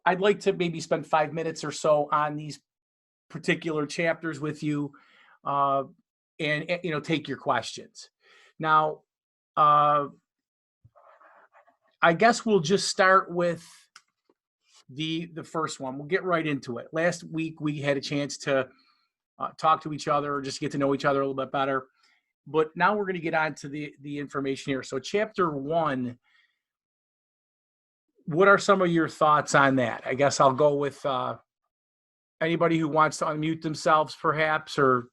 I'd like to maybe spend 5 minutes or so on these particular chapters with you, uh, and take your questions. Now, uh, I guess we'll just start with the first one. We'll get right into it. Last week we had a chance to talk to each other, just get to know each other a little bit better. But now we're going to get on to the information here. So chapter 1, what are some of your thoughts on that? I guess I'll go with anybody who wants to unmute themselves perhaps, or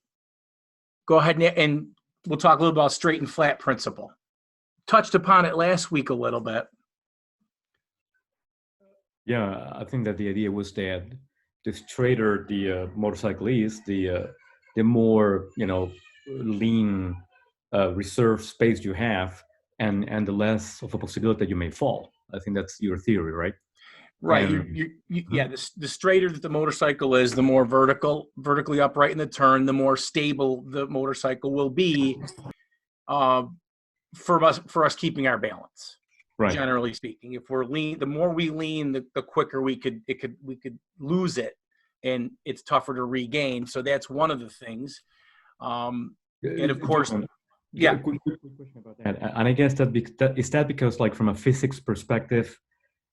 go ahead and we'll talk a little about straight and flat principle. Touched upon it last week a little bit. Yeah, I think that the idea was that the straighter the motorcycle is, the more lean reserve space you have, and the less of a possibility that you may fall. I think that's your theory, right? Right. Yeah. The straighter that the motorcycle is, the more vertically upright in the turn, the more stable the motorcycle will be, for us keeping our balance. Right. Generally speaking, if we're lean, the more we lean, the quicker we could lose it, and it's tougher to regain. So that's one of the things. And of course, yeah. Quick question about that. And I guess is that because, like, from a physics perspective,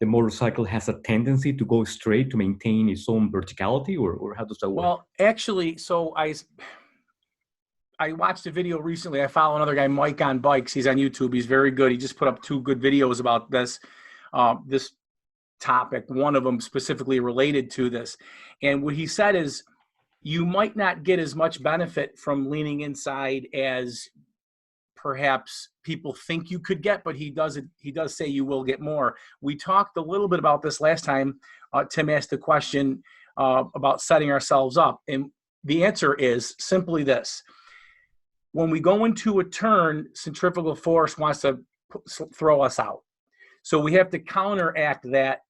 the motorcycle has a tendency to go straight to maintain its own verticality, or how does that work? Well, actually, so I watched a video recently. I follow another guy, Mike on Bikes. He's on YouTube. He's very good. He just put up 2 good videos about this topic. One of them specifically related to this. And what he said is, you might not get as much benefit from leaning inside as perhaps people think you could get, but he does say you will get more. We talked a little bit about this last time. Tim asked the question about setting ourselves up. And the answer is simply this. When we go into a turn, centrifugal force wants to throw us out. So we have to counteract that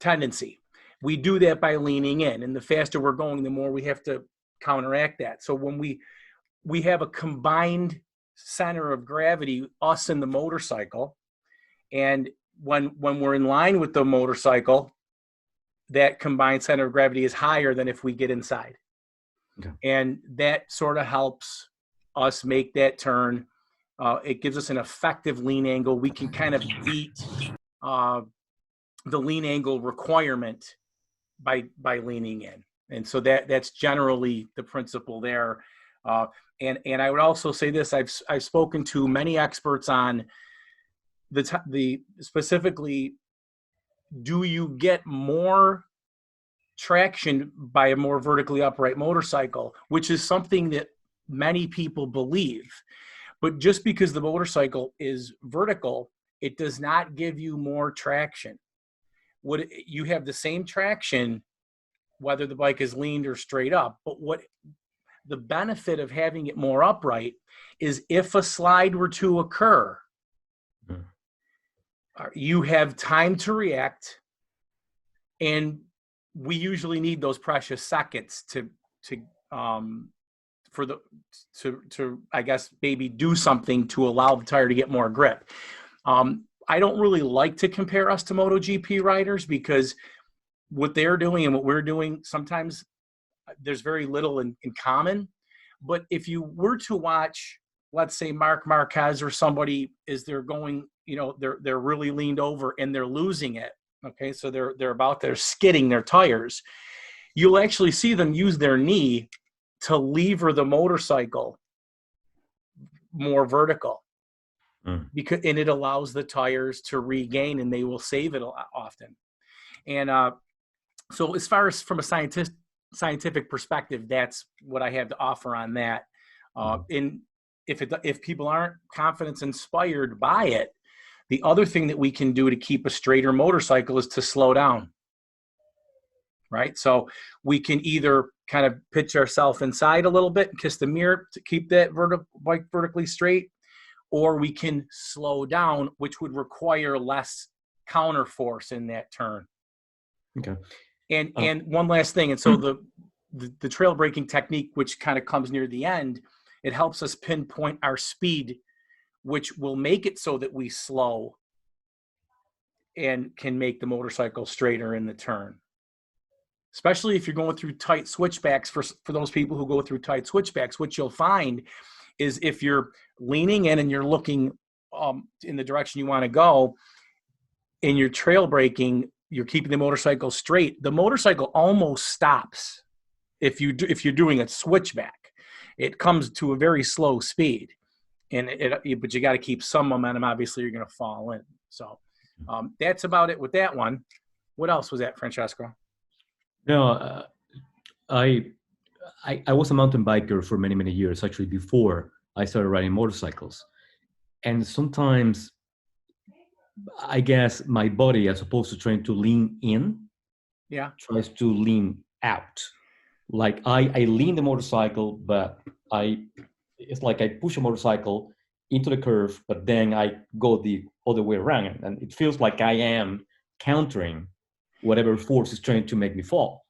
tendency. We do that by leaning in. And the faster we're going, the more we have to counteract that. So when we have a combined center of gravity, us and the motorcycle, and when we're in line with the motorcycle, that combined center of gravity is higher than if we get inside. Okay. And that sort of helps us make that turn. It gives us an effective lean angle. We can kind of beat the lean angle requirement by leaning in. And so that's generally the principle there. And I would also say this: I've spoken to many experts on the specifically, do you get more traction by a more vertically upright motorcycle, which is something that many people believe. But just because the motorcycle is vertical, it does not give you more traction. You have the same traction whether the bike is leaned or straight up, but what the benefit of having it more upright is, if a slide were to occur, you have time to react, and we usually need those precious seconds to I guess maybe do something to allow the tire to get more grip. I don't really like to compare us to MotoGP riders, because what they're doing and what we're doing, sometimes there's very little in common. But if you were to watch, let's say, Marc Marquez or somebody, as they're going, they're really leaned over and they're losing it. Okay, so they're skidding their tires. You'll actually see them use their knee to lever the motorcycle more vertical, and it allows the tires to regain, and they will save it often. And so, as far as from a scientific perspective, that's what I have to offer on that. And if people aren't confidence inspired by it, the other thing that we can do to keep a straighter motorcycle is to slow down. Right? So we can either kind of pitch ourselves inside a little bit and kiss the mirror to keep that bike vertically straight, or we can slow down, which would require less counter force in that turn. Okay. And one last thing. And so the trail braking technique, which kind of comes near the end, it helps us pinpoint our speed, which will make it so that we slow and can make the motorcycle straighter in the turn. Especially if you're going through tight switchbacks, for those people who go through tight switchbacks, what you'll find is if you're leaning in and you're looking in the direction you want to go, and you're trail braking, you're keeping the motorcycle straight. The motorcycle almost stops if you're doing a switchback. It comes to a very slow speed, but you got to keep some momentum. Obviously, you're going to fall in. So that's about it with that one. What else was that, Francesco? No, I was a mountain biker for many, many years, actually, before I started riding motorcycles. And sometimes, I guess, my body, as opposed to trying to lean in, tries to lean out. Like I lean the motorcycle, but it's like I push a motorcycle into the curve, but then I go the other way around. And it feels like I am countering whatever force is trying to make me fall.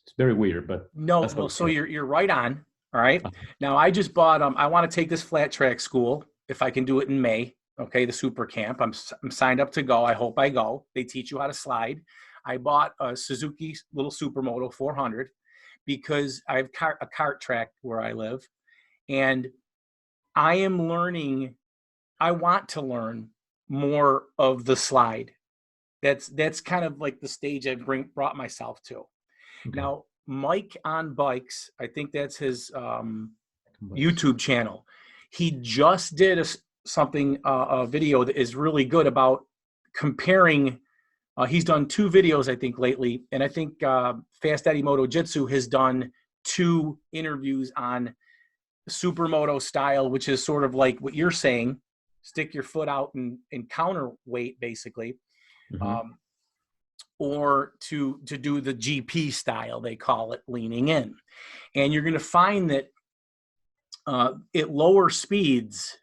It's very weird, but no. Well, so you're right on. All right. Now I just bought. I want to take this flat track school if I can do it in May. Okay, the super camp. I'm signed up to go. I hope I go. They teach you how to slide. I bought a Suzuki little Supermoto 400 because I have a kart track where I live, and I am learning. I want to learn more of the slide. That's kind of like the stage I brought myself to. Okay. Now, Mike on Bikes, I think that's his YouTube channel. He just did a video that is really good about comparing. He's done 2 videos, I think, lately. And I think Fast Eddie Moto Jitsu has done 2 interviews on supermoto style, which is sort of like what you're saying, stick your foot out and counterweight, basically. Mm-hmm. Or to do the GP style, they call it, leaning in. And you're going to find that at lower speeds,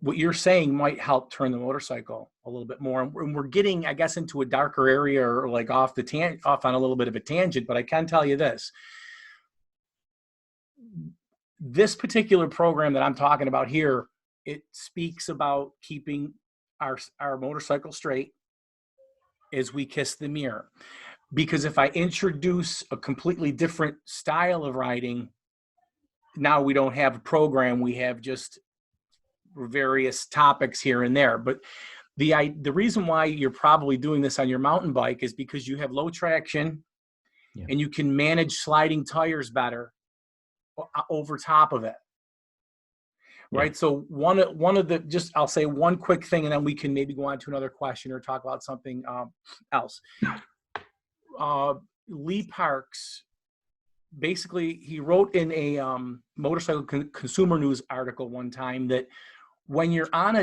what you're saying might help turn the motorcycle a little bit more. And we're getting, I guess, into a darker area, or like off on a little bit of a tangent, but I can tell you this. This particular program that I'm talking about here, it speaks about keeping our motorcycle straight as we kiss the mirror. Because if I introduce a completely different style of riding, now we don't have a program, we have just various topics here and there. But the reason why you're probably doing this on your mountain bike is because you have low traction, and you can manage sliding tires better over top of it. Right. Yeah. So one of the, I'll say one quick thing, and then we can maybe go on to another question or talk about something else. Lee Parks, basically, he wrote in a motorcycle consumer news article one time that when you're on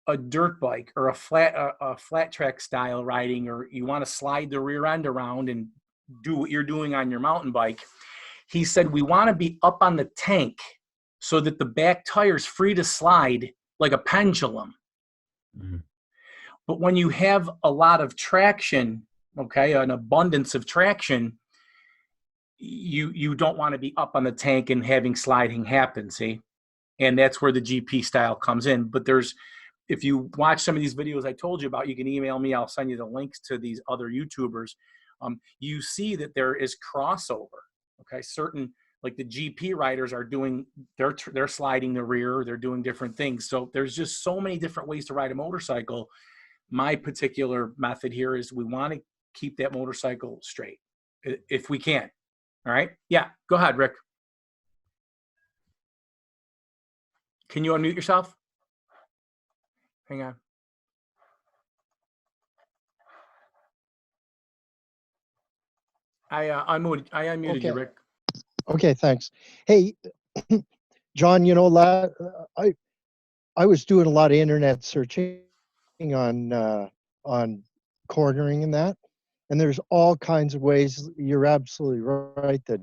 a dirt bike or a flat track style riding, or you want to slide the rear end around and do what you're doing on your mountain bike, he said, we want to be up on the tank so that the back tire's free to slide like a pendulum. Mm-hmm. But when you have a lot of traction, okay, an abundance of traction, you don't want to be up on the tank and having sliding happen, see? And that's where the GP style comes in. But if you watch some of these videos I told you about, you can email me. I'll send you the links to these other YouTubers. You see that there is crossover. Okay, certain, like the GP riders are doing, they're sliding the rear, they're doing different things. So there's just so many different ways to ride a motorcycle. My particular method here is we want to keep that motorcycle straight if we can. All right. Yeah, go ahead, Rick. Can you unmute yourself? Hang on. I unmuted you, Rick. Okay, thanks. Hey, John, I was doing a lot of internet searching on cornering and that, and there's all kinds of ways. You're absolutely right that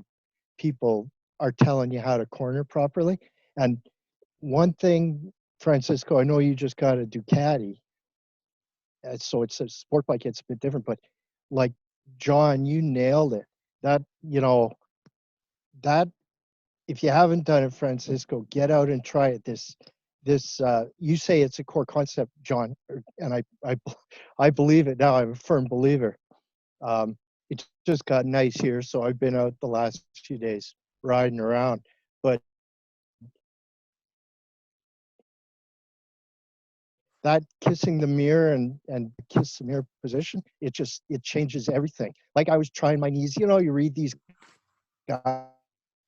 people are telling you how to corner properly. And one thing, Francisco, I know you just got a Ducati, so it's a sport bike, it's a bit different, but like John, you nailed it. That if you haven't done it, Francisco, get out and try it. This this you say it's a core concept, John, and I believe it now. I'm a firm believer. It just got nice here, so I've been out the last few days riding around. But that kissing the mirror and kiss the mirror position, it changes everything. Like I was trying my knees. You know, you read these guys,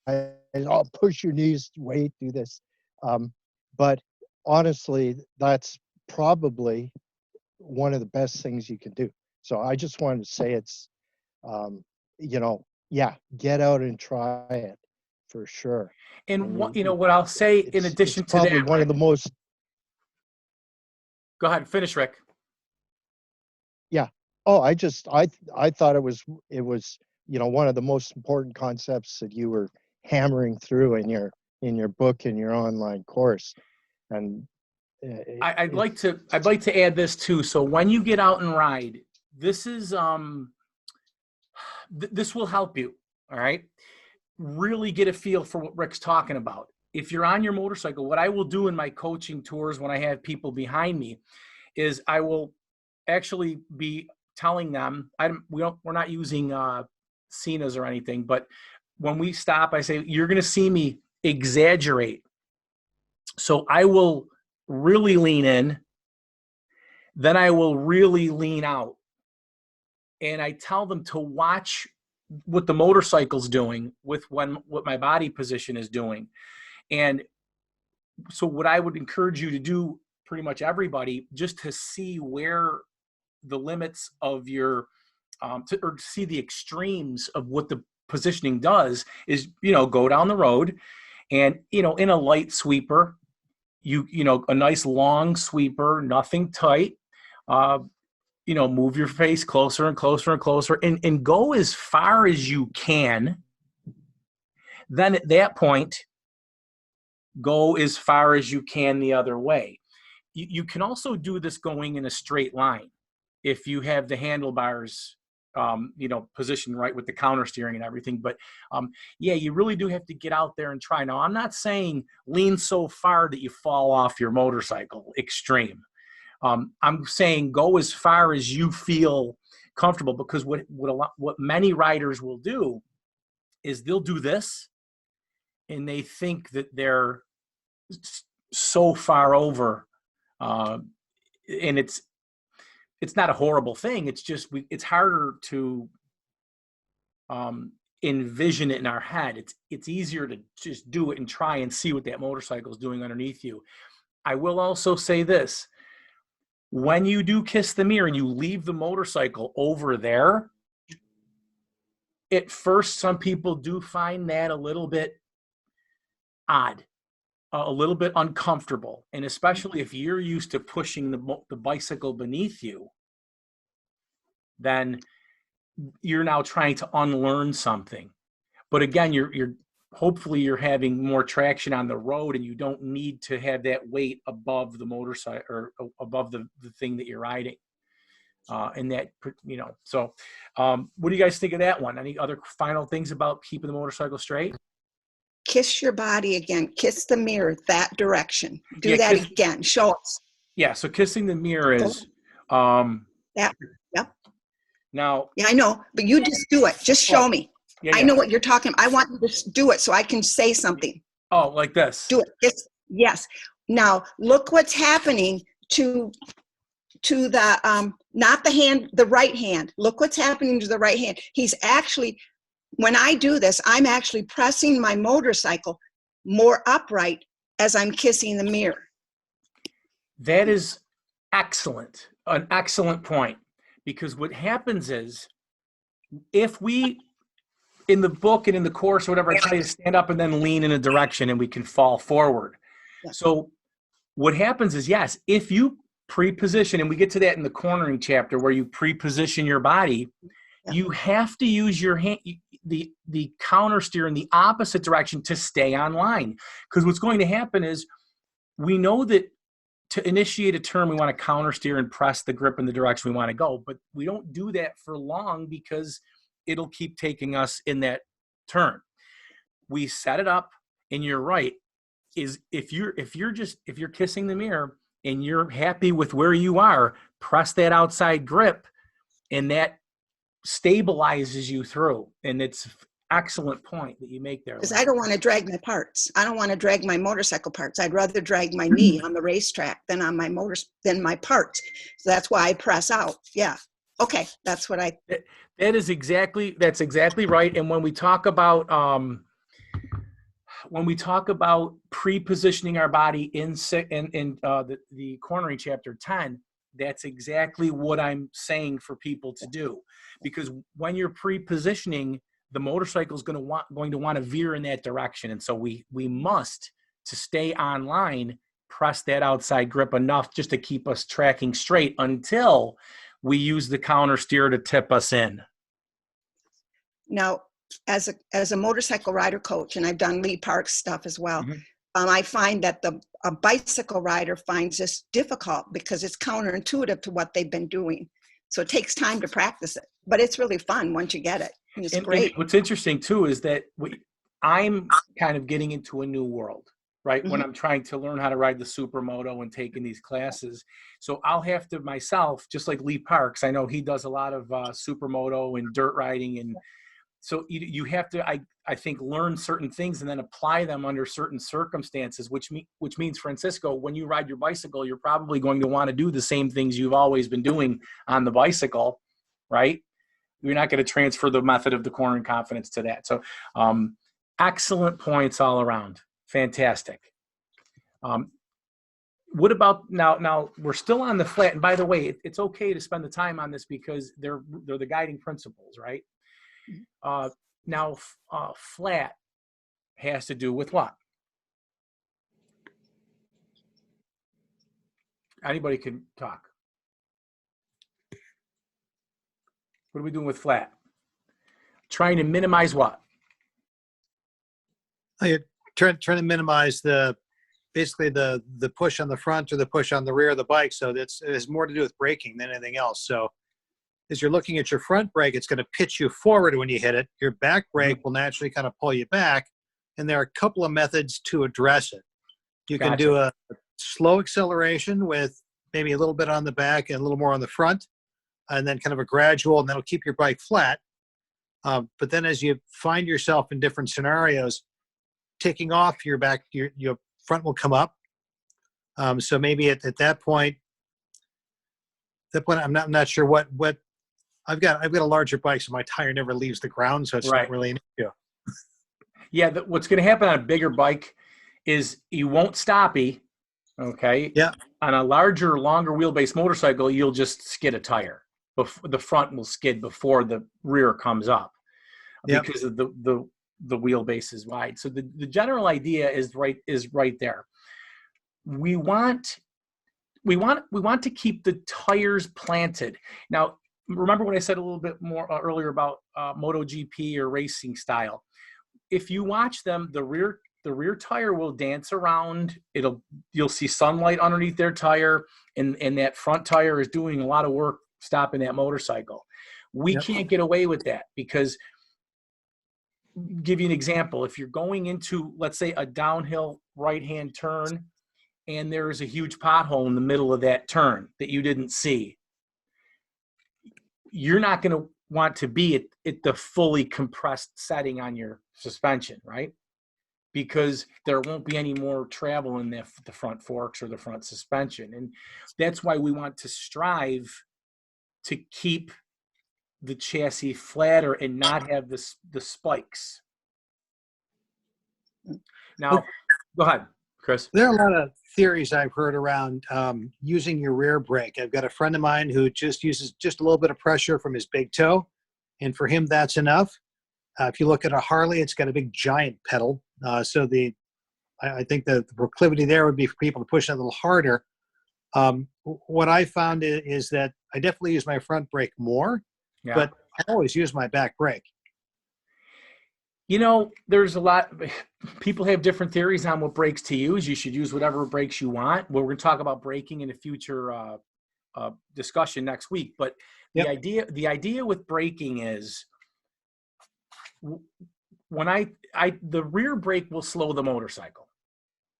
oh, push your knees, wait, do this. But honestly, that's probably one of the best things you can do. So I just wanted to say it's, you know, yeah, get out and try it for sure. And what, you know, what I'll say in addition it's to probably that, one of the most. go ahead, finish, Rick. Yeah. Oh, I thought it was, you know, one of the most important concepts that you were hammering through in your book and your online course. And I'd like to add this too. So when you get out and ride, this is this will help you. All right, really get a feel for what Rick's talking about. If you're on your motorcycle, what I will do in my coaching tours when I have people behind me is I will actually be telling them, we're not using Cenas or anything, but when we stop, I say, you're going to see me exaggerate. So I will really lean in, then I will really lean out. And I tell them to watch what the motorcycle's doing with what my body position is doing. And so what I would encourage you to do, pretty much everybody, just to see where the limits of your, or to see the extremes of what the positioning does is, you know, go down the road and, you know, in a light sweeper, you know, a nice long sweeper, nothing tight, you know, move your face closer and closer and closer and go as far as you can. Then at that point, go as far as you can the other way. You can also do this going in a straight line if you have the handlebars, you know, positioned right with the counter steering and everything. But yeah, you really do have to get out there and try. Now, I'm not saying lean so far that you fall off your motorcycle, extreme. I'm saying go as far as you feel comfortable, because what many riders will do is they'll do this and they think that they're so far over, and it's not a horrible thing. It's just it's harder to envision it in our head. It's easier to just do it and try and see what that motorcycle is doing underneath you. I will also say this. When you do kiss the mirror and you leave the motorcycle over there, at first, some people do find that a little bit odd, a little bit uncomfortable. And especially if you're used to pushing the bicycle beneath you, then you're now trying to unlearn something. But again, you're hopefully you're having more traction on the road and you don't need to have that weight above the motorcycle or above the thing that you're riding. And that, you know, so what do you guys think of that one? Any other final things about keeping the motorcycle straight? Kiss your body again. Kiss the mirror that direction. Do that again. Show us. Yeah, so kissing the mirror is that. Yep. Now. Yeah, I know, but you just do it. Just show me. Yeah, I know what you're talking about. I want you to do it so I can say something. Oh, like this. Do it. Yes. Now look what's happening to the not the hand, the right hand. Look what's happening to the right hand. He's actually, when I do this, I'm actually pressing my motorcycle more upright as I'm kissing the mirror. That is excellent. An excellent point. Because what happens is, if we, in the book and in the course or whatever, I tell you to stand up and then lean in a direction and we can fall forward. Yeah. So what happens is, yes, if you pre-position, and we get to that in the cornering chapter where you pre-position your body, yeah, you have to use your hand, the counter steer in the opposite direction to stay on line. Because what's going to happen is, we know that to initiate a turn, we want to counter steer and press the grip in the direction we want to go, but we don't do that for long because it'll keep taking us in that turn. We set it up, and you're right. is if you're kissing the mirror and you're happy with where you are, press that outside grip, and that stabilizes you through. And it's excellent point that you make there. Because I don't want to drag my parts. I don't want to drag my motorcycle parts. I'd rather drag my knee on the racetrack than on my my parts. So that's why I press out. Yeah. Okay. That's what that's exactly right. And when we talk about pre-positioning our body in the cornering chapter 10, that's exactly what I'm saying for people to do, because when you're pre-positioning, the motorcycle is going to want to veer in that direction. And so we must, to stay on line, press that outside grip enough just to keep us tracking straight until we use the counter steer to tip us in. Now, as a motorcycle rider coach, and I've done Lee Park stuff as well, I find that a bicycle rider finds this difficult because it's counterintuitive to what they've been doing. So it takes time to practice it, but it's really fun once you get it. And it's great. And what's interesting too is that I'm kind of getting into a new world, right? When I'm trying to learn how to ride the supermoto and taking these classes. So I'll have to myself, just like Lee Parks, I know he does a lot of supermoto and dirt riding. And so you have to, I think, learn certain things and then apply them under certain circumstances, which means, Francisco, when you ride your bicycle, you're probably going to want to do the same things you've always been doing on the bicycle, right? You're not going to transfer the method of the cornering confidence to that. So excellent points all around. Fantastic. What about now we're still on the flat. And by the way, it's okay to spend the time on this because they're the guiding principles, right? Now flat has to do with what? Anybody can talk. What are we doing with flat? Trying to minimize what? You're trying to minimize basically the push on the front or the push on the rear of the bike. So it has more to do with braking than anything else. So as you're looking at your front brake, it's going to pitch you forward when you hit it. Your back brake will naturally kind of pull you back. And there are a couple of methods to address it. You can do a slow acceleration with maybe a little bit on the back and a little more on the front, and then kind of a gradual, and that'll keep your bike flat. But then as you find yourself in different scenarios, taking off your back, your front will come up. So maybe at that point, I'm not sure what I've got a larger bike, so my tire never leaves the ground, so it's not really an issue. Yeah, what's going to happen on a bigger bike is you won't stoppie, okay? Yeah. On a larger, longer wheelbase motorcycle, you'll just skid a tire. The front will skid before the rear comes up because of the wheelbase is wide. So the general idea is right there. We want to keep the tires planted. Now, remember what I said a little bit more earlier about MotoGP or racing style. If you watch them, the rear tire will dance around. You'll see sunlight underneath their tire, and that front tire is doing a lot of work stopping that motorcycle. We can't get away with that because, give you an example, if you're going into, let's say, a downhill right-hand turn and there is a huge pothole in the middle of that turn that you didn't see, you're not going to want to be at the fully compressed setting on your suspension, right? Because there won't be any more travel in the front forks or the front suspension. And that's why we want to strive to keep the chassis flatter and not have the spikes. Now, go ahead, Chris. There are a lot of theories I've heard around using your rear brake. I've got a friend of mine who just uses just a little bit of pressure from his big toe, and for him that's enough. If you look at a Harley, it's got a big giant pedal. So I think the proclivity there would be for people to push it a little harder. What I found is that I definitely use my front brake more, but I always use my back brake. You know, there's a lot, people have different theories on what brakes to use. You should use whatever brakes you want. We're going to talk about braking in a future discussion next week. But the idea with braking is when the rear brake will slow the motorcycle,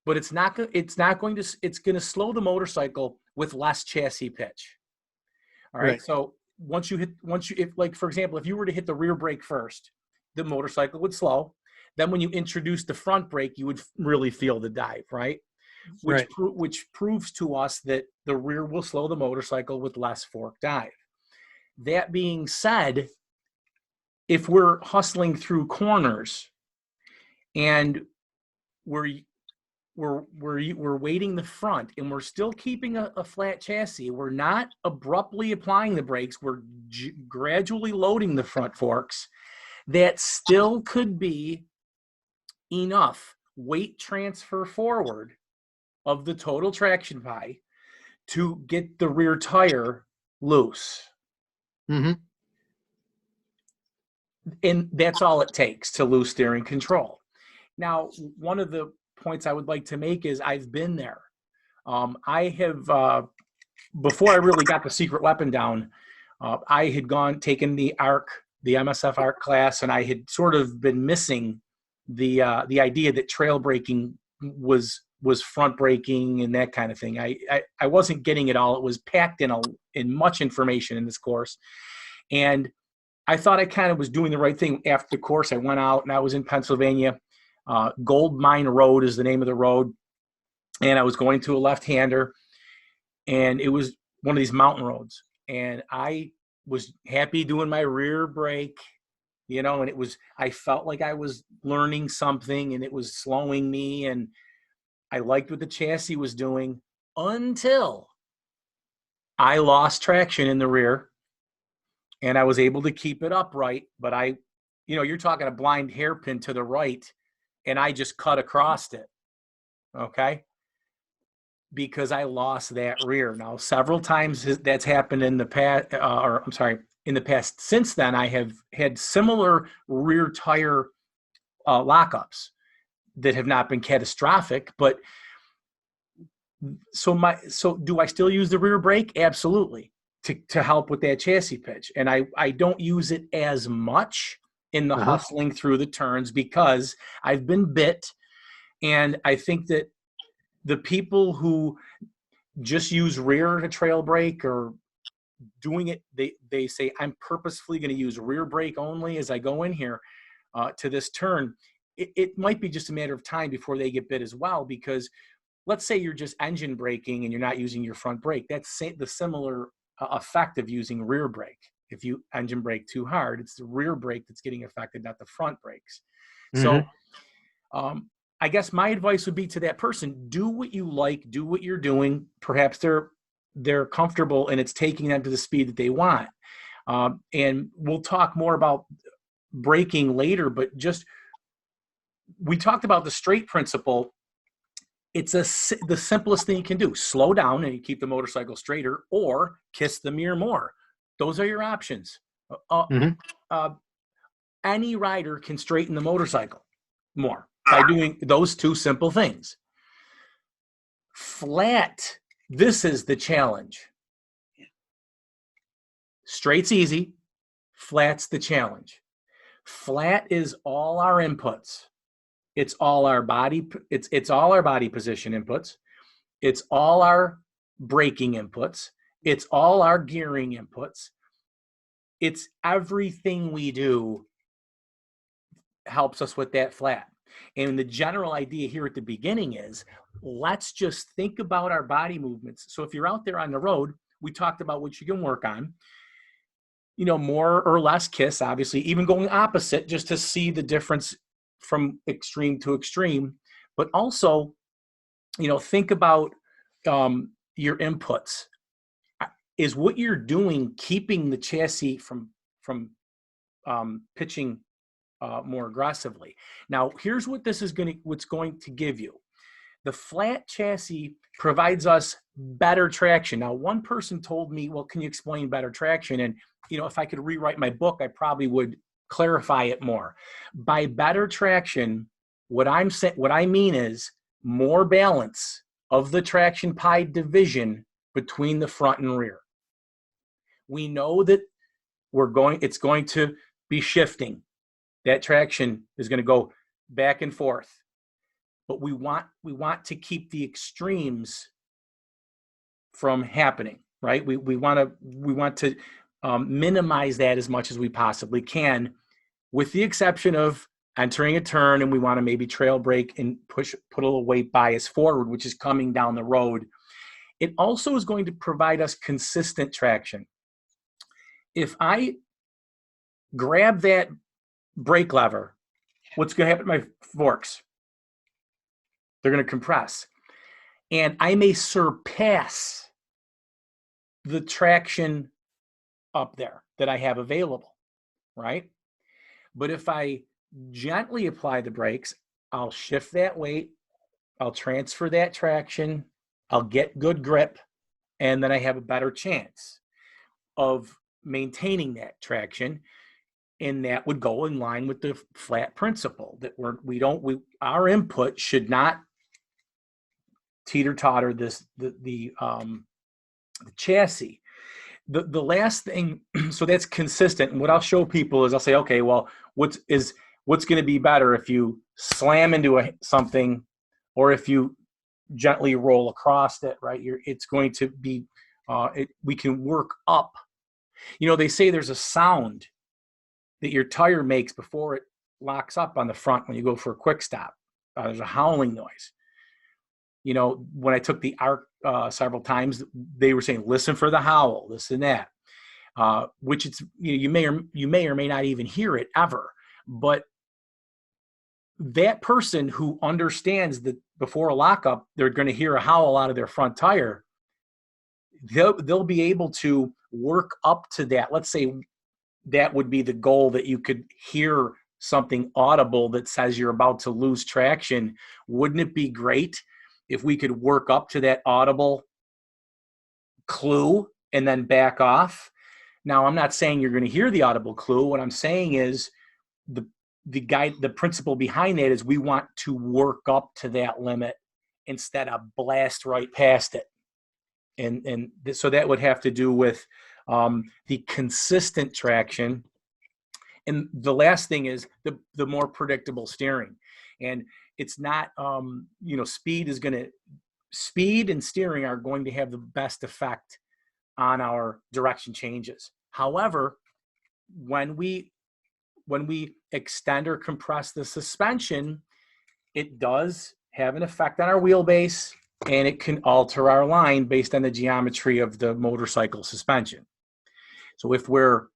but it's not going to slow the motorcycle with less chassis pitch. All right. Right. So if like, for example, if you were to hit the rear brake first, the motorcycle would slow. Then when you introduce the front brake, you would really feel the dive, right? Which proves to us that the rear will slow the motorcycle with less fork dive. That being said, if we're hustling through corners and we're weighting the front and we're still keeping a flat chassis, we're not abruptly applying the brakes, we're gradually loading the front forks, that still could be enough weight transfer forward of the total traction pie to get the rear tire loose. Mm-hmm. And that's all it takes to lose steering control. Now, one of the points I would like to make is I've been there. I have, before I really got the secret weapon down, I had taken the MSF ARC class, and I had sort of been missing the idea that trail braking was front braking and that kind of thing. I wasn't getting it all. It was packed in much information in this course. And I thought I kind of was doing the right thing. After the course, I went out and I was in Pennsylvania. Gold Mine Road is the name of the road. And I was going to a left-hander, and it was one of these mountain roads. And I was happy doing my rear brake, and I felt like I was learning something, and it was slowing me, and I liked what the chassis was doing until I lost traction in the rear. And I was able to keep it upright, but you're talking a blind hairpin to the right, and I just cut across it, okay? Because I lost that rear. Now, several times that's happened in the past, in the past. Since then, I have had similar rear tire lockups that have not been catastrophic, but so do I still use the rear brake? Absolutely. To help with that chassis pitch. And I don't use it as much in the hustling through the turns because I've been bit. And I think that the people who just use rear to trail brake or doing it, they say, I'm purposefully going to use rear brake only as I go in here to this turn. It might be just a matter of time before they get bit as well, because let's say you're just engine braking and you're not using your front brake. That's the similar effect of using rear brake. If you engine brake too hard, it's the rear brake that's getting affected, not the front brakes. So I guess my advice would be to that person, do what you like, do what you're doing. Perhaps they're comfortable and it's taking them to the speed that they want. And we'll talk more about braking later, but we talked about the straight principle. It's the simplest thing you can do. Slow down and you keep the motorcycle straighter, or kiss the mirror more. Those are your options. Any rider can straighten the motorcycle more by doing those two simple things. Flat, this is the challenge. Straight's easy. Flat's the challenge. Flat is all our inputs. It's all our body. It's all our body position inputs. It's all our braking inputs. It's all our gearing inputs. It's everything we do helps us with that flat. And the general idea here at the beginning is, let's just think about our body movements. So if you're out there on the road, we talked about what you can work on. More or less kiss, obviously, even going opposite, just to see the difference from extreme to extreme. But also, think about your inputs. Is what you're doing keeping the chassis from pitching more aggressively? Now, here's what what's going to give you. The flat chassis provides us better traction. Now, one person told me, well, can you explain better traction? And, if I could rewrite my book, I probably would clarify it more. By better traction, what I mean is more balance of the traction pie division between the front and rear. We know that it's going to be shifting. That traction is going to go back and forth. but we want to keep the extremes from happening, right? We want to minimize that as much as we possibly can, with the exception of entering a turn, and we want to maybe trail brake and put a little weight bias forward, which is coming down the road. It also is going to provide us consistent traction. If I grab that brake lever, what's going to happen to my forks? They're going to compress. And I may surpass the traction up there that I have available, right? But if I gently apply the brakes, I'll shift that weight, I'll transfer that traction, I'll get good grip, and then I have a better chance of maintaining that traction. And that would go in line with the flat principle that our input should not teeter-totter the chassis. The last thing, so that's consistent. And what I'll show people is I'll say, okay, well, what's going to be better if you slam into something, or if you gently roll across it, right? It's going to be, we can work up. They say there's a sound that your tire makes before it locks up on the front when you go for a quick stop. There's a howling noise. When I took the ARC several times, they were saying, listen for the howl, this and that, which it's, you may or may not even hear it ever. But that person who understands that before a lockup, they're going to hear a howl out of their front tire, they'll be able to work up to that. Let's say that would be the goal, that you could hear something audible that says you're about to lose traction. Wouldn't it be great if we could work up to that audible clue and then back off? Now, I'm not saying you're going to hear the audible clue. What I'm saying is the principle behind that is we want to work up to that limit instead of blast right past it. And so that would have to do with the consistent traction. And the last thing is the more predictable steering. And it's not, speed and steering are going to have the best effect on our direction changes. However, when we extend or compress the suspension, it does have an effect on our wheelbase, and it can alter our line based on the geometry of the motorcycle suspension. So if we're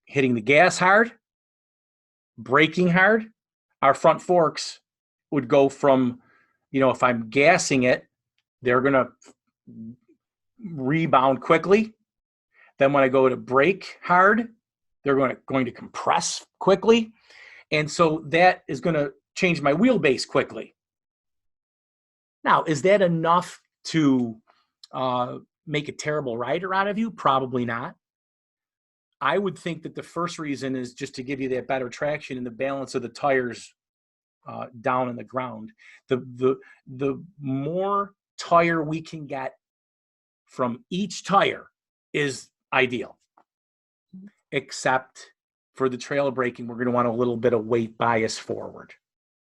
hitting the gas hard, braking hard, our front forks would go from, if I'm gassing it, they're going to rebound quickly. Then when I go to brake hard, they're going to compress quickly. And so that is going to change my wheelbase quickly. Now, is that enough to make a terrible rider out of you? Probably not. I would think that the first reason is just to give you that better traction and the balance of the tires down on the ground. The more tire we can get from each tire is ideal, except for the trail braking, we're going to want a little bit of weight bias forward.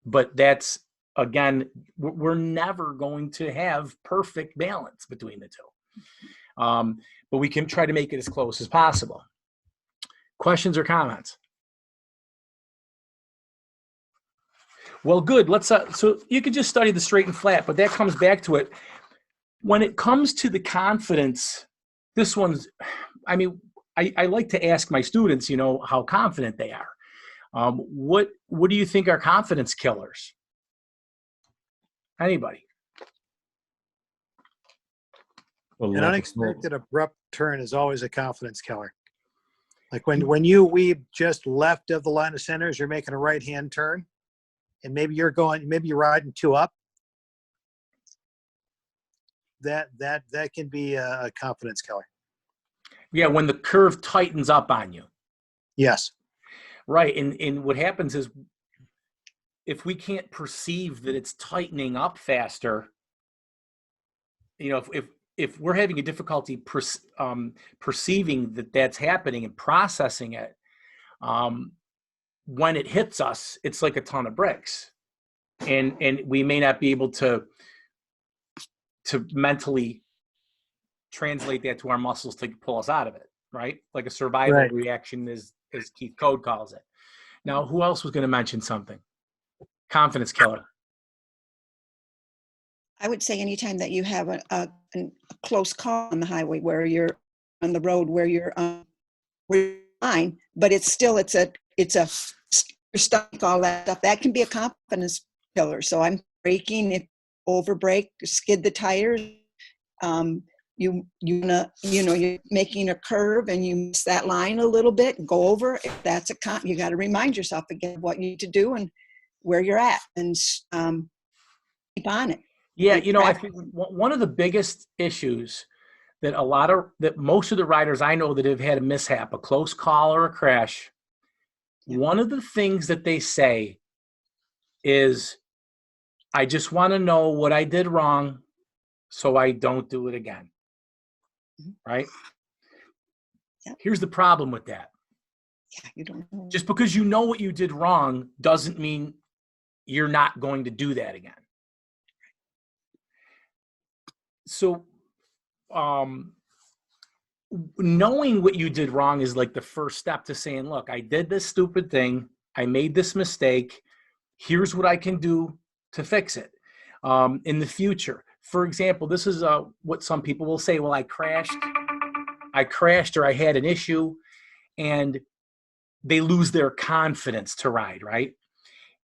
But that's, again, we're never going to have perfect balance between the two. But we can try to make it as close as possible. Questions or comments? Well, good. Let's so you can just study the straight and flat, but that comes back to it. When it comes to the confidence, this one's, I like to ask my students, how confident they are. What do you think are confidence killers? Anybody? An unexpected abrupt turn is always a confidence killer. Like when you weave just left of the line of center as you're making a right-hand turn, and maybe you're riding two up, that can be a confidence killer. Yeah, when the curve tightens up on you. Yes. Right, and what happens is if we can't perceive that it's tightening up faster, if we're having a difficulty perceiving that that's happening and processing it, when it hits us, it's like a ton of bricks. and we may not be able to mentally translate that to our muscles to pull us out of it, right? Like a survival Right. reaction, as Keith Code calls it. Now, who else was going to mention something? Confidence killer. I would say anytime that you have a close call on the highway where you're on the road where you're fine, but it's a you're stuck, all that stuff. That can be a confidence killer. So I'm braking, if over brake, skid the tires. You're making a curve and you miss that line a little bit, go over. If that's you got to remind yourself again what you need to do and where you're at, and keep on it. Yeah, I think one of the biggest issues that most of the riders I know that have had a mishap, a close call or a crash, one of the things that they say is, I just want to know what I did wrong so I don't do it again. Right? Yeah. Here's the problem with that. Yeah, you don't know. Just because you know what you did wrong doesn't mean you're not going to do that again. So, knowing what you did wrong is like the first step to saying, look, I did this stupid thing. I made this mistake. Here's what I can do to fix it in the future. For example, this is what some people will say, well, I crashed or I had an issue, and they lose their confidence to ride, right?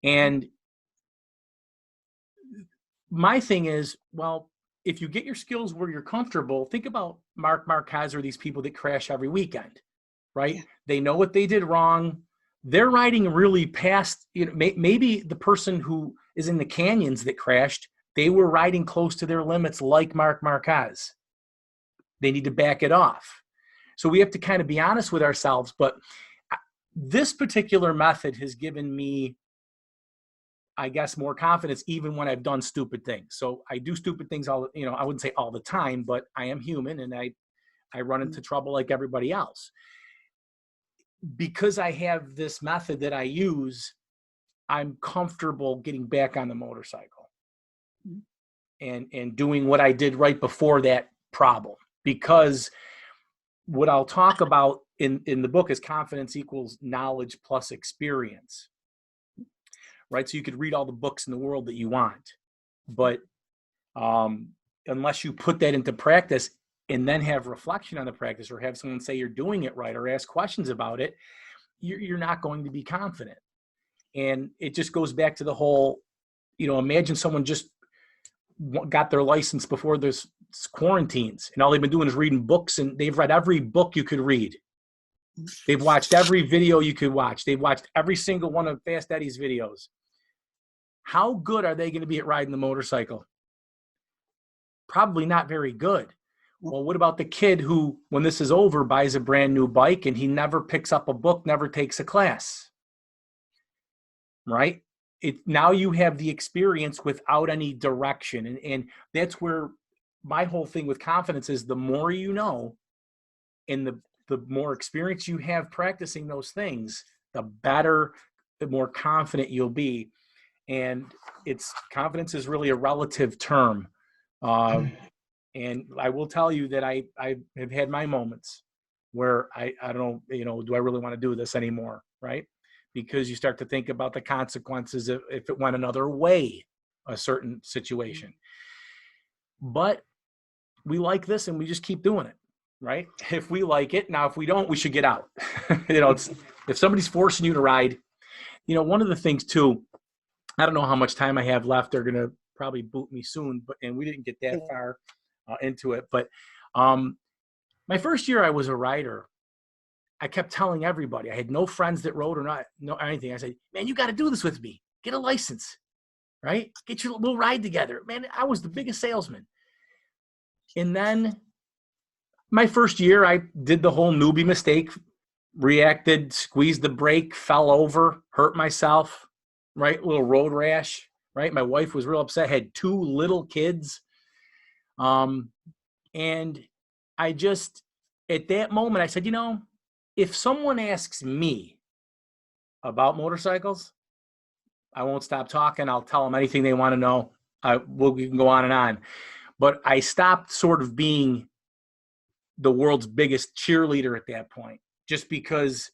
And my thing is, well, if you get your skills where you're comfortable, think about Mark Marquez or these people that crash every weekend, right? Yeah. They know what they did wrong. They're riding really past, maybe the person who is in the canyons that crashed, they were riding close to their limits like Mark Marquez. They need to back it off. So we have to kind of be honest with ourselves. But this particular method has given me, I guess, more confidence even when I've done stupid things. So I do stupid things I wouldn't say all the time, but I am human and I run into trouble like everybody else. Because I have this method that I use, I'm comfortable getting back on the motorcycle and doing what I did right before that problem. Because what I'll talk about in the book is confidence equals knowledge plus experience. Right? So you could read all the books in the world that you want, but unless you put that into practice and then have reflection on the practice, or have someone say you're doing it right, or ask questions about it, you're not going to be confident. And it just goes back to the whole, imagine someone just got their license before this quarantines, and all they've been doing is reading books, and they've read every book you could read. They've watched every video you could watch. They've watched every single one of Fast Eddie's videos. How good are they going to be at riding the motorcycle? Probably not very good. Well, what about the kid who, when this is over, buys a brand new bike and he never picks up a book, never takes a class? Right? Now you have the experience without any direction. And that's where my whole thing with confidence is, the more you know and the more experience you have practicing those things, the better, the more confident you'll be. And confidence is really a relative term. And I will tell you that I have had my moments where I don't know, do I really want to do this anymore? Right? Because you start to think about the consequences if it went another way, a certain situation. But we like this and we just keep doing it. Right? If we like it. Now, if we don't, we should get out. If somebody's forcing you to ride, one of the things too, I don't know how much time I have left. They're going to probably boot me soon, and we didn't get that far into it. But my first year I was a rider, I kept telling everybody, I had no friends that rode or anything. I said, man, you got to do this with me. Get a license, right? We'll ride together. Man, I was the biggest salesman. And then my first year, I did the whole newbie mistake, reacted, squeezed the brake, fell over, hurt myself, right? A little road rash, right? My wife was real upset, had 2 little kids. And I just, at that moment, I said, if someone asks me about motorcycles, I won't stop talking. I'll tell them anything they want to know. We can go on and on. But I stopped sort of being the world's biggest cheerleader at that point, just because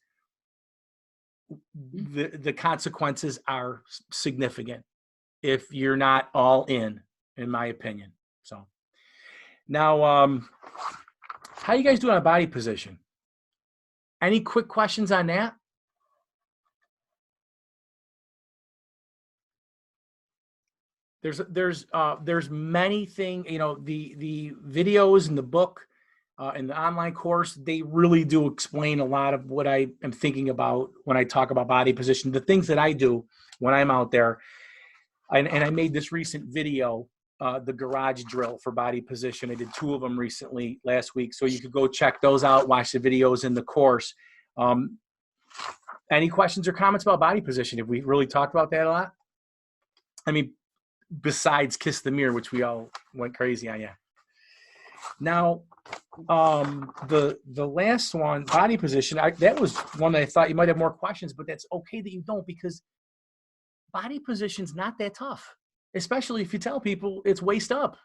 the consequences are significant if you're not all in my opinion. So now, how you guys doing on body position? Any quick questions on that? There's many things, the videos and the book and the online course, they really do explain a lot of what I am thinking about when I talk about body position, the things that I do when I'm out there. And I made this recent video, the garage drill for body position. I did 2 of them recently last week. So you could go check those out, watch the videos in the course. Any questions or comments about body position? Have we really talked about that a lot? I mean, besides Kiss the Mirror, which we all went crazy on. Yeah. Now, the last one, body position, that was one that I thought you might have more questions, but that's okay that you don't, because body position's not that tough, especially if you tell people it's waist up,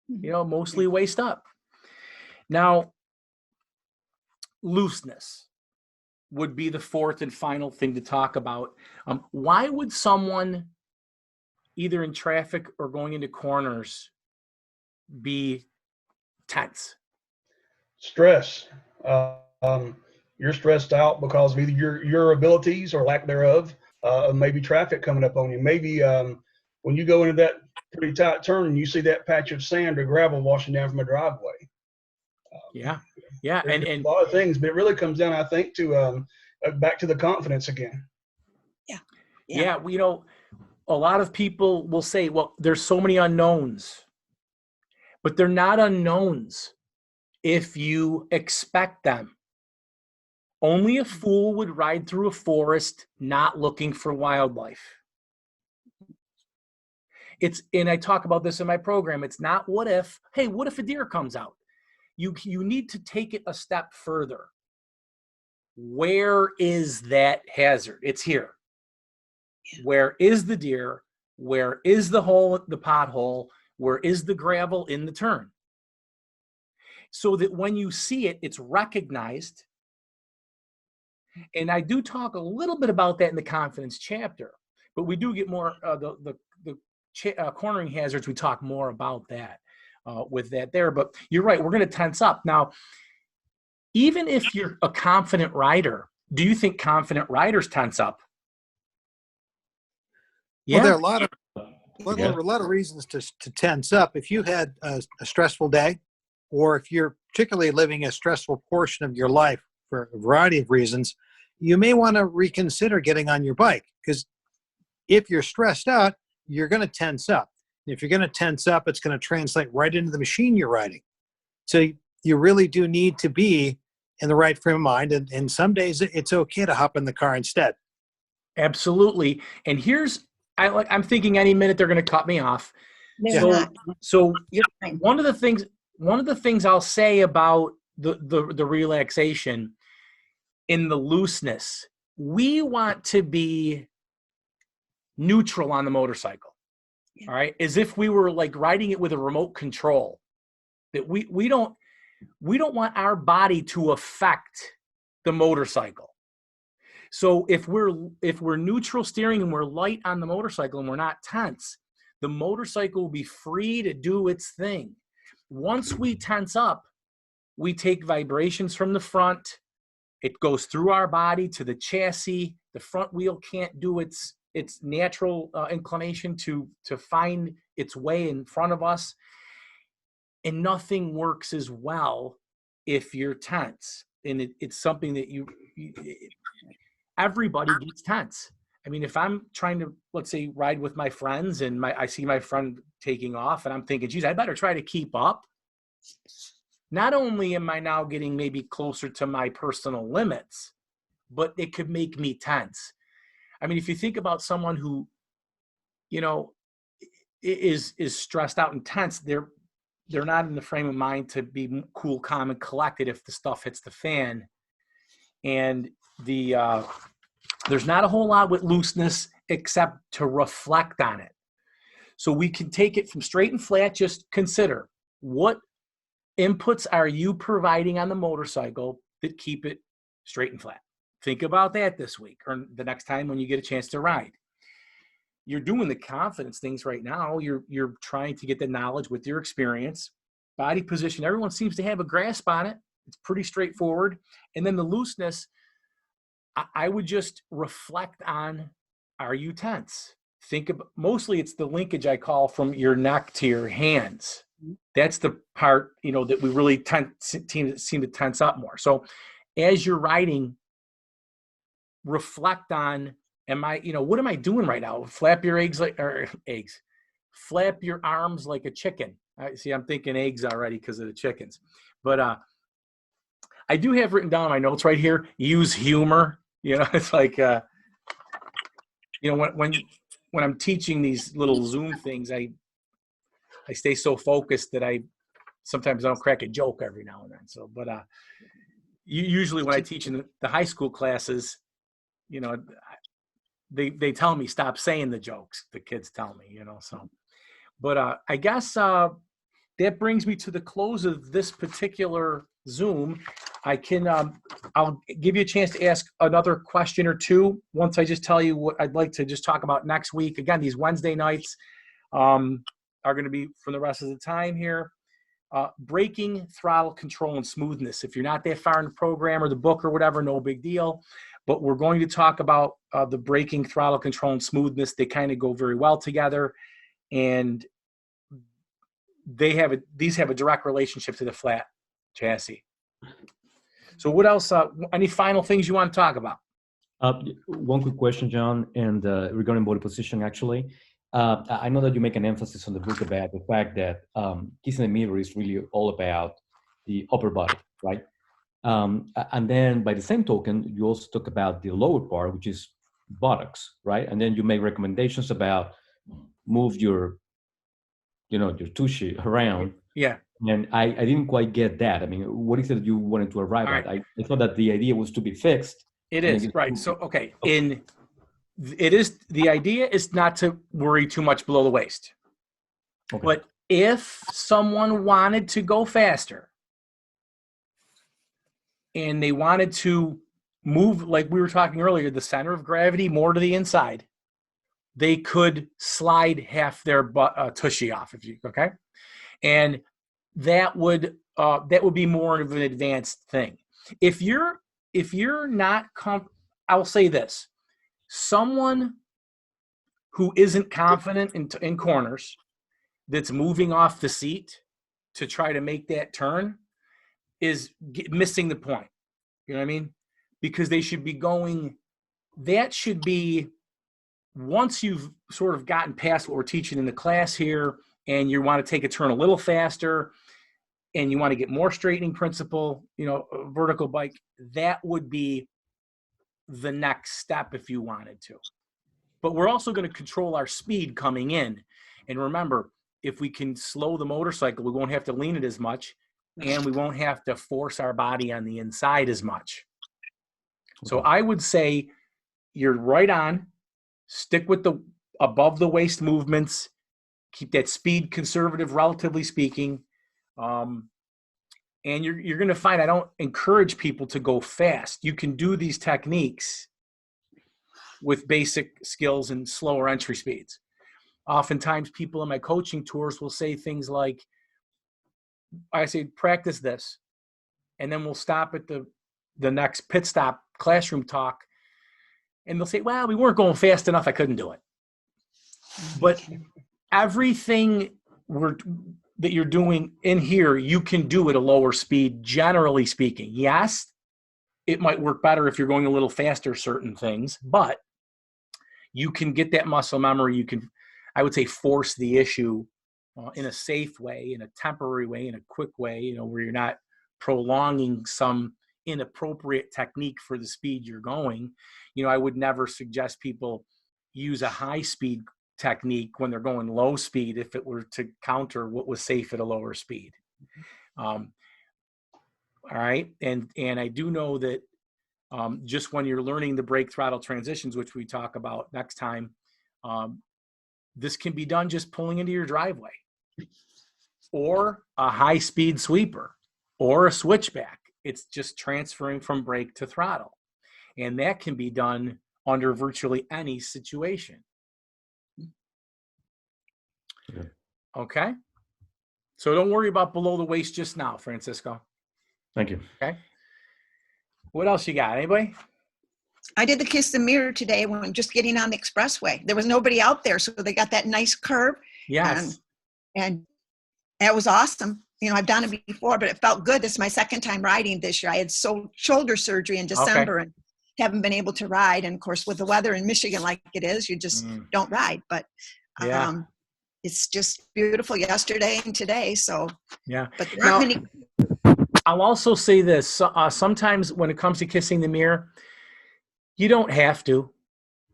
mostly waist up. Now, looseness would be the 4th and final thing to talk about. Why would someone either in traffic or going into corners be tense? Stress. You're stressed out because of either your abilities or lack thereof. Maybe traffic coming up on you. Maybe when you go into that pretty tight turn and you see that patch of sand or gravel washing down from a driveway. Yeah. And a lot of things, but it really comes down, I think, to back to the confidence again. Yeah. A lot of people will say, well, there's so many unknowns, but they're not unknowns if you expect them. Only a fool would ride through a forest not looking for wildlife. And I talk about this in my program. It's not what if a deer comes out? You need to take it a step further. Where is that hazard? It's here. Where is the deer? Where is the hole, the pothole? Where is the gravel in the turn? So that when you see it, it's recognized. And I do talk a little bit about that in the confidence chapter, but we do get more the cornering hazards. We talk more about that with that there. But you're right. We're going to tense up now. Even if you're a confident rider, do you think confident riders tense up? Yeah. Well, there are a lot of reasons to tense up. If you had a stressful day, or if you're particularly living a stressful portion of your life for a variety of reasons, you may want to reconsider getting on your bike, because if you're stressed out, you're going to tense up. And if you're going to tense up, it's going to translate right into the machine you're riding. So you really do need to be in the right frame of mind. And some days it's okay to hop in the car instead. Absolutely. And I'm thinking any minute they're going to cut me off. So one of the things I'll say about the relaxation in the looseness, we want to be neutral on the motorcycle. All right. As if we were like riding it with a remote control, that we don't want our body to affect the motorcycle. So if we're neutral steering and we're light on the motorcycle and we're not tense, the motorcycle will be free to do its thing. Once we tense up, we take vibrations from the front. It goes through our body to the chassis. The front wheel can't do its natural inclination to find its way in front of us. And nothing works as well if you're tense. And it's something that everybody gets tense. I mean, if I'm trying to, let's say, ride with my friends and I see my friend taking off and I'm thinking, geez, I better try to keep up. Not only am I now getting maybe closer to my personal limits, but it could make me tense. I mean, if you think about someone who, is stressed out and tense, they're not in the frame of mind to be cool, calm, and collected if the stuff hits the fan. And There's not a whole lot with looseness except to reflect on it. So we can take it from straight and flat. Just consider, what inputs are you providing on the motorcycle that keep it straight and flat? Think about that this week or the next time when you get a chance to ride. You're doing the confidence things right now. You're trying to get the knowledge with your experience. Body position, everyone seems to have a grasp on it. It's pretty straightforward. And then the looseness, I would just reflect on, are you tense? Think about, mostly it's the linkage I call from your neck to your hands. That's the part, that we really seem to tense up more. So as you're riding, reflect on, what am I doing right now? Flap your flap your arms like a chicken. See, I'm thinking eggs already because of the chickens. But I do have written down in my notes right here, use humor. It's like, when I'm teaching these little Zoom things, I stay so focused that sometimes I don't crack a joke every now and then. So, but usually when I teach in the high school classes, they tell me stop saying the jokes. The kids tell me, so. But I guess that brings me to the close of this particular Zoom. I'll give you a chance to ask another question or two once I just tell you what I'd like to just talk about next week. Again, these Wednesday nights are going to be for the rest of the time here. Braking, throttle control, and smoothness. If you're not that far in the program or the book or whatever, no big deal. But we're going to talk about the braking, throttle control, and smoothness. They kind of go very well together. And these have a direct relationship to the flat chassis. So what else? Any final things you want to talk about? One quick question, John, and regarding body position, actually. I know that you make an emphasis on the book about the fact that Kissing the Mirror is really all about the upper body, right? And then by the same token, you also talk about the lower part, which is buttocks, right? And then you make recommendations about move your tushy around. Yeah. And I didn't quite get that. I mean, what is it you wanted to arrive at? I thought that the idea was to be fixed. It is, right. So, okay. The idea is not to worry too much below the waist. Okay. But if someone wanted to go faster and they wanted to move, like we were talking earlier, the center of gravity more to the inside, they could slide half their tushy off, okay? And that would be more of an advanced thing. If you're not I'll say this: someone who isn't confident in corners, that's moving off the seat to try to make that turn, is missing the point. You know what I mean? Because they should be going. That should be, once you've sort of gotten past what we're teaching in the class here, and you want to take a turn a little faster, and you want to get more straightening principle, vertical bike, that would be the next step if you wanted to. But we're also going to control our speed coming in. And remember, if we can slow the motorcycle, we won't have to lean it as much, and we won't have to force our body on the inside as much. So I would say you're right on. Stick with the above the waist movements. Keep that speed conservative, relatively speaking. And you're going to find I don't encourage people to go fast. You can do these techniques with basic skills and slower entry speeds. Oftentimes people in my coaching tours will say things like, I say, practice this. And then we'll stop at the next pit stop classroom talk. And they'll say, well, we weren't going fast enough. I couldn't do it. But everything that you're doing in here, you can do at a lower speed, generally speaking. Yes, it might work better if you're going a little faster, certain things, but you can get that muscle memory. You can, I would say, force the issue in a safe way, in a temporary way, in a quick way, where you're not prolonging some inappropriate technique for the speed you're going. I would never suggest people use a high speed technique when they're going low speed if it were to counter what was safe at a lower speed. All right. And I do know that just when you're learning the brake throttle transitions, which we talk about next time, this can be done just pulling into your driveway, or a high-speed sweeper, or a switchback. It's just transferring from brake to throttle. And that can be done under virtually any situation. Yeah. Okay? So don't worry about below the waist just now, Francisco. Thank you. Okay? What else you got? Anybody? I did the kiss the mirror today when just getting on the expressway. There was nobody out there, so they got that nice curve. Yes. And that was awesome. You know, I've done it before, but it felt good. This is my second time riding this year. I had shoulder surgery in December and haven't been able to ride. And of course, with the weather in Michigan like it is, you just don't ride. But Yeah. it's just beautiful yesterday and today. So Yeah. but there aren't many. I'll also say this. Sometimes when it comes to kissing the mirror, you don't have to.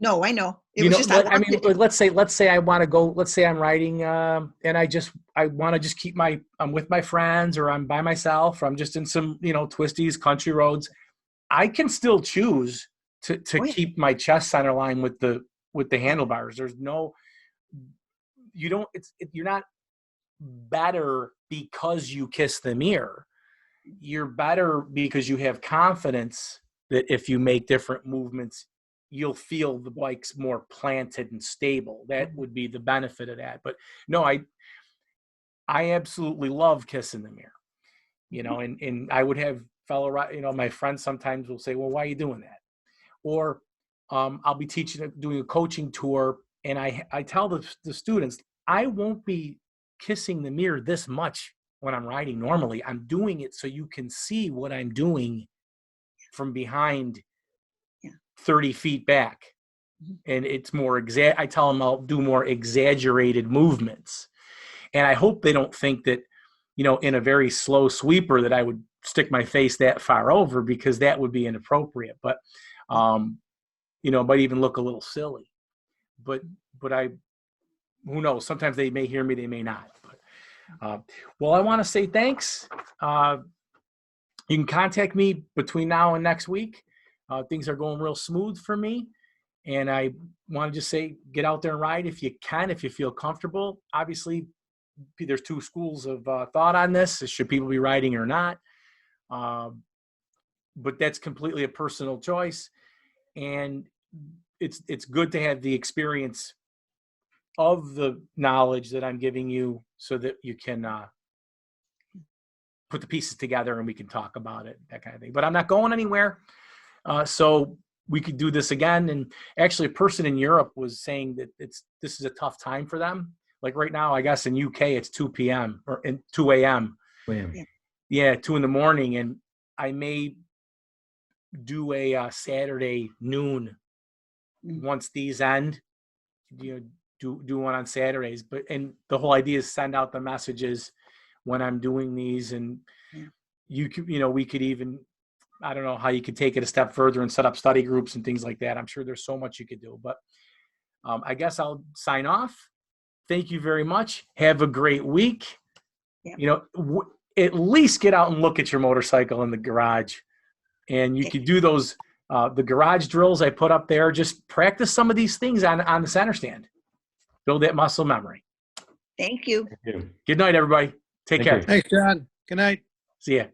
No, I know. It You was know, just I mean, let's say I want to go. Let's say I'm riding, and I want to just keep I'm with my friends, or I'm by myself, or I'm just in some twisties, country roads. I can still choose to keep my chest center line with the handlebars. There's no, you're not better because you kiss the mirror. You're better because you have confidence that if you make different movements, you'll feel the bike's more planted and stable. That would be the benefit of that. But no, I absolutely love kissing the mirror, and I would have my friends sometimes will say, well, why are you doing that? Or I'll be doing a coaching tour, and I tell the students, I won't be kissing the mirror this much when I'm riding normally. I'm doing it so you can see what I'm doing from behind 30 feet back. And it's more I tell them I'll do more exaggerated movements. And I hope they don't think that, in a very slow sweeper that I would stick my face that far over, because that would be inappropriate. But, might even look a little silly. But who knows? Sometimes they may hear me, they may not. But, well, I want to say thanks. You can contact me between now and next week. Things are going real smooth for me. And I want to just say, get out there and ride if you can, if you feel comfortable. Obviously, there's two schools of thought on this. Should people be riding or not? But that's completely a personal choice. And it's good to have the experience of the knowledge that I'm giving you so that you can put the pieces together and we can talk about it, that kind of thing. But I'm not going anywhere. So we could do this again. And actually a person in Europe was saying that this is a tough time for them. Like right now, I guess in UK, it's 2 p.m. or 2 a.m. Yeah, 2 in the morning. And I may do a Saturday noon once these end, do one on Saturdays. And the whole idea is send out the messages when I'm doing these. And we could even, I don't know how you could take it a step further and set up study groups and things like that. I'm sure there's so much you could do, but I guess I'll sign off. Thank you very much. Have a great week. At least get out and look at your motorcycle in the garage, and you could do those, the garage drills I put up there. Just practice some of these things on the center stand. Build that muscle memory. Thank you. Thank you. Good night, everybody. Take care. Thanks, John. Good night. See ya.